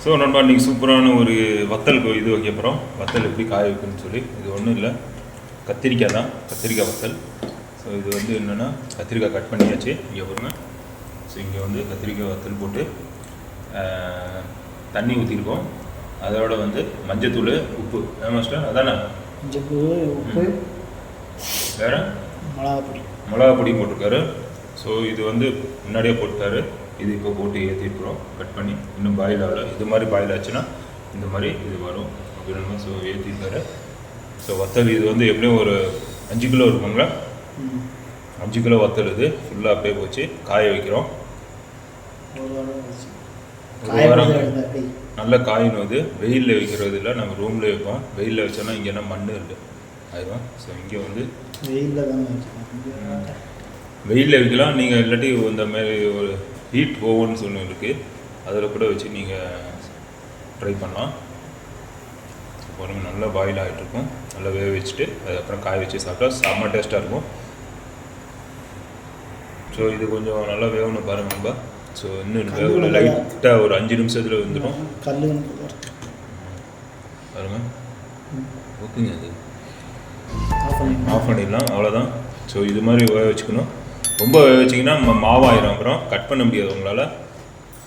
So நண்பா இன்றைக்கி சூப்பரான ஒரு வத்தல் இது வைக்க போகிறோம். வத்தல் எப்படி காய வைக்கணும்னு சொல்லி, இது ஒன்றும் இல்லை, கத்திரிக்காய் தான், கத்திரிக்காய் வத்தல். ஸோ இது வந்து என்னென்னா கத்திரிக்காய் கட் பண்ணியாச்சு இங்கே பாருங்க. ஸோ இங்கே வந்து கத்திரிக்காய் வத்தல் போட்டு தண்ணி ஊற்றிருக்கோம். அதோட வந்து மஞ்சத்தூள், உப்பு, மாஸ்டர் அதானே? மஞ்சத்தூள், உப்பு, வேறு மிளகா பொடி போட்டிருக்காரு. ஸோ இது வந்து முன்னாடியே போட்டுட்டாரு. இது இப்போ போட்டு ஏற்றிருக்கிறோம் கட் பண்ணி. இன்னும் பாயில் ஆகலை. இது மாதிரி பாயில் ஆச்சுன்னா இந்த மாதிரி இது வரும் அப்படின்னு. ஸோ ஏற்றிருக்காரு. ஸோ வத்தல் இது வந்து எப்படியும் ஒரு 5 கிலோ இருக்குங்களா? 5 கிலோ வத்தல் இது ஃபுல்லாக அப்படியே போச்சு காய வைக்கிறோம். ஒரு வாரம் நல்லா காயணும். இது வெயிலில் வைக்கிறது இல்லை, நம்ம ரூமில் வைப்போம். வெயிலில் வச்சோன்னா இங்கே என்ன மண் இருக்குது அதுதான். ஸோ இங்கே வந்து வெயிலில் வைக்கலாம். நீங்கள் இல்லாட்டி இந்த மாதிரி ஒரு ஹீட் ஓவன்ஸ் ஒன்று இருக்குது, அதில் கூட வச்சு நீங்கள் ட்ரை பண்ணலாம். பாருங்கள் நல்லா பாயில் ஆகிட்ருக்கும். நல்லா வேக வச்சுட்டு அதுக்கப்புறம் காய வச்சு சாப்பிட்டா செம்ம டேஸ்ட்டாக இருக்கும். ஸோ இது கொஞ்சம் நல்லா வேகணும் பாருங்கள் நம்ப. ஸோ இன்னும் வேகணும் லைட்டாக ஒரு 5 நிமிஷத்தில் வந்துடும். பாருங்கள் ஓகேங்க. அது ஆஃப் பண்ணிடலாம், அவ்வளோதான். ஸோ இது மாதிரி வேக வச்சுக்கணும். ரொம்ப வேக வச்சிங்கன்னா மாவாயிரும், அப்புறம் கட் பண்ண முடியாது உங்களால்.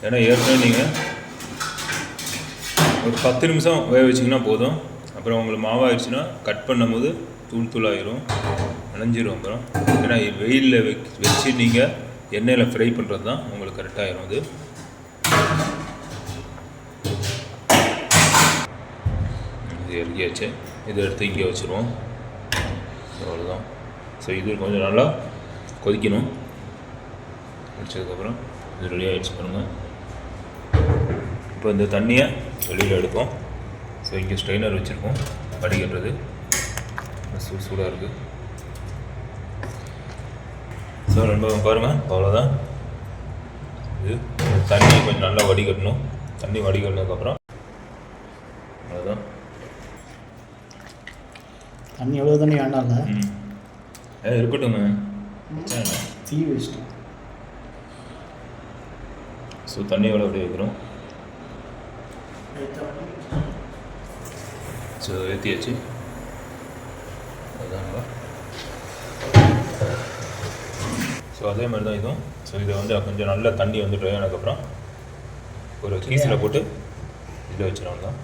ஏன்னா ஏற்கனவே நீங்கள் ஒரு 10 நிமிஷம் வேக வச்சிங்கன்னா போதும். அப்புறம் உங்களுக்கு மாவாயிடுச்சுன்னா கட் பண்ணும்போது தூளாயிரும், நனைஞ்சிரும். அப்புறம் ஏன்னா வெயிலில் வச்சு நீங்கள் எண்ணெயில் ஃப்ரை பண்ணுறது தான் உங்களுக்கு கரெக்டாகிடும். அது இது இறக்கியாச்சு. இதை எடுத்து இங்கே வச்சுருவோம். அவ்வளோதான். ஸோ இது கொஞ்சம் நல்லா கொதிக்கணும். வச்சதுக்கப்புறம் இது ரெடி ஆகிடுச்சு பாருங்கள். இப்போ இந்த தண்ணியை வெளியில் எடுப்போம். ஸோ இங்கே ஸ்ட்ரெயினர் வச்சுருக்கோம் வடிகட்டுறது. சூடாக இருக்குது. ஸோ ரொம்ப பாருங்கள், அவ்வளோதான். இது தண்ணி கொஞ்சம் நல்லா வடிகட்டணும். தண்ணி வடிகட்டினதுக்கப்புறம் அவ்வளோதான். தண்ணி எவ்வளோ தண்ணி வேண்டாம்ல? இருக்கட்டுங்க. தீ வச்சிட்டோம். ஸோ தண்ணி எவ்வளோ அப்படியே வைக்கிறோம். ஸோ ஏற்றியாச்சு. அதுதாங்களா? ஸோ அதே மாதிரி தான் இதுவும். ஸோ இதை வந்து கொஞ்சம் நல்ல தண்ணி வந்து ட்ரை ஆனதுக்கப்புறம் ஒரு கீஸில் போட்டு இதில் வச்சிடணும் தான்.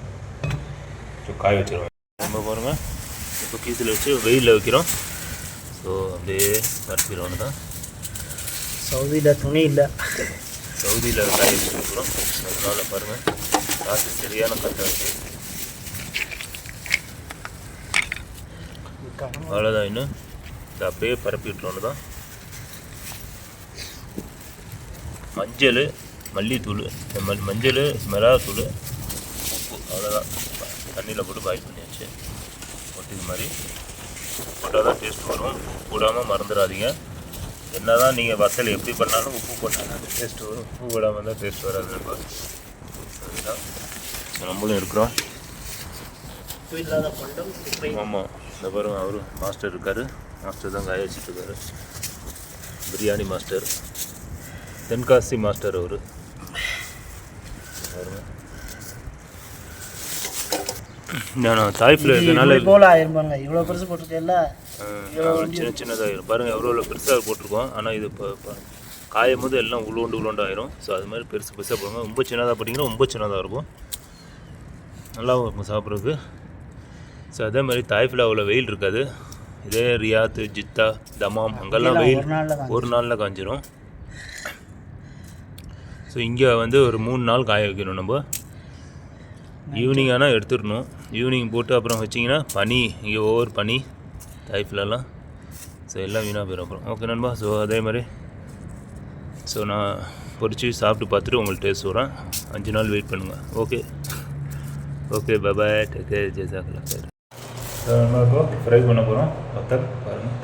ஸோ காய வச்சிடுவோம். நம்ம பாருங்கள் இப்போ கீஸில் வச்சு வெயிலில் வைக்கிறோம். ஸோ அப்படியே வச்சுக்கிறோன்னு தான். சவுதியில் துணி இல்லை, சவுதியில் காய வச்சுருக்கிறோம். அதனால் பாருங்கள் காற்று சரியான காற்று வச்சு அவ்வளோதான். இன்னும் இதை அப்படியே பரப்பி விட்டுறோன்னு தான். மஞ்சள், மல்லித்தூள், மஞ்சள், மிளகாத்தூள், உப்பு, அவ்வளோதான். தண்ணியில் போட்டு பாயில் பண்ணியாச்சு. போட்டு இது மாதிரி போட்டால் தான் டேஸ்ட் வரும். போடாமல் மறந்துடாதீங்க. என்ன தான் நீங்கள் வத்தல் எப்படி பண்ணாலும் உப்பு போட்டாலும் அது டேஸ்ட் வரும். உப்பு போடாமல் தான் டேஸ்ட் வராது. அதுதான் நம்மளும் இருக்கிறோம். ஆமாம், இந்த பாருங்க அவரு மாஸ்டர் இருக்கார். மாஸ்டர் தான் காய வச்சுட்ருக்காரு. பிரியாணி மாஸ்டர், தென்காசி மாஸ்டர் அவர். பாருங்க நான் தாய்ஃபில் இருக்கனால இவ்வளோ பெருசு போட்டிருக்கேன்ல, சின்ன சின்னதாகிடும் பாருங்கள். எவ்வளோ பெருசாக போட்டிருக்கோம். ஆனால் இது இப்போ காயும் போது எல்லாம் உருண்டாயிரும். ஸோ அது மாதிரி பெருசு பெருசாக போடுங்க. ரொம்ப சின்னதாக போட்டிங்கன்னா ரொம்ப சின்னதாக இருக்கும், நல்லாவும் இருக்கும் சாப்பிட்றதுக்கு. ஸோ அதே மாதிரி தாய்ஃபில் அவ்வளோ வெயில் இருக்காது. இதே ரியாத், ஜித்தா, தமாம் அங்கெல்லாம் வெயில் ஒரு நாளில் காஞ்சிரும். ஸோ இங்கே வந்து ஒரு 3 நாள் காய வைக்கணும். நம்ம ஈவினிங் ஆனால் எடுத்துடணும். ஈவினிங் போட்டு அப்புறம் வச்சிங்கன்னா பனி, இங்கே ஓவர் பனி தாய்ஃபிலெல்லாம். ஸோ எல்லாம் வீணாக போயிடும் அப்புறம். ஓகே நண்பா. ஸோ அதே மாதிரி ஸோ நான் பொரிச்சு சாப்பிட்டு பார்த்துட்டு உங்களுக்கு டேஸ்ட் வரேன். 5 நாள் வெயிட் பண்ணுங்கள். ஓகே ஓகே, பாய், டேக் கேர், ஜெசாக்கல்லா கேர். ஸோ நம்ம இப்போ ஃப்ரை பண்ண போகிறோம் வத்தல். பாருங்கள்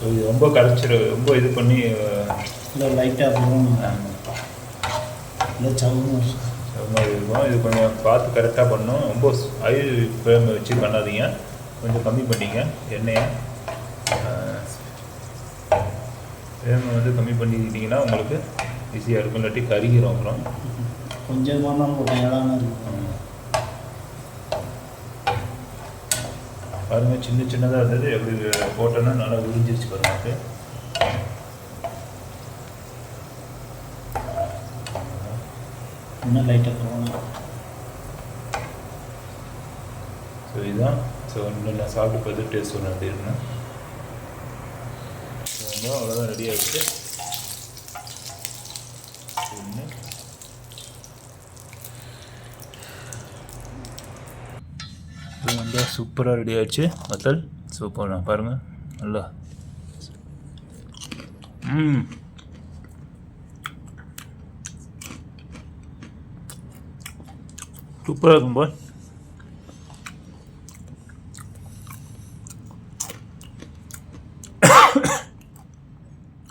இது ரொம்ப கரைச்சிடும். ரொம்ப இது பண்ணி இல்லை லைட்டாக போகணும். இல்லை சவுன்னு மாதிரி இருக்கும். இது கொஞ்சம் பார்த்து கரெக்டாக பண்ணணும். ரொம்ப ஹை ஃப்ளேம் வச்சு பண்ணாதீங்க, கொஞ்சம் கம்மி பண்ணிங்க எண்ணெயை. ஃப்ளேமை வந்து கம்மி பண்ணிக்கிட்டிங்கன்னா உங்களுக்கு ஈஸியாக இருக்கும், இல்லாட்டி கருகிரும். அப்புறம் கொஞ்சமாக தான் போட்டேன், இடம் இருக்கும். பாருங்கள், சின்ன சின்னதாக இருந்தது, எப்படி போட்டோன்னா நல்லா உறிஞ்சிருச்சு பாருங்க. இன்னும் லைட்டாக போகணும். ஸோ இதுதான். ஸோ இன்னும் நான் சாப்பிட்டு பார்த்து டேஸ்ட் ஒன்று அப்படி இருக்கணும். ஸோ அவ்வளோதான், ரெடி ஆகிடுச்சு. இது வந்து சூப்பராக ரெடி ஆகிடுச்சு வத்தல். சூப்பர் நான் பாருங்கள் நல்லா. சூப்பராக இருக்கும் போல்.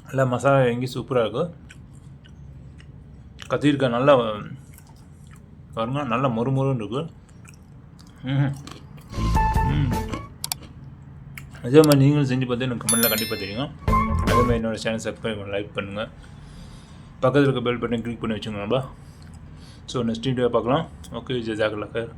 நல்லா மசாலா எங்கேயும் சூப்பராக இருக்கும். கத்திரிக்காய் நல்லா பாருங்க, நல்லா மொறுமொறுன்னு இருக்கு. அதே மாதிரி நீங்களும் செஞ்சு பார்த்து எனக்கு கமெண்ட்டில் கண்டிப்பாக தெரியுங்க. அதே மாதிரி என்னோடய சேனல் சப்ஸ்கிரைப் பண்ணி லைக் பண்ணுங்கள், பக்கத்தில் இருக்க பெல் பட்டன் கிளிக் பண்ணி வச்சுக்கோங்க. ஸோ நெக்ஸ்ட் வீடியோ பார்க்கலாம். ஓகே, ஜஸாக்கல்லாஹ்.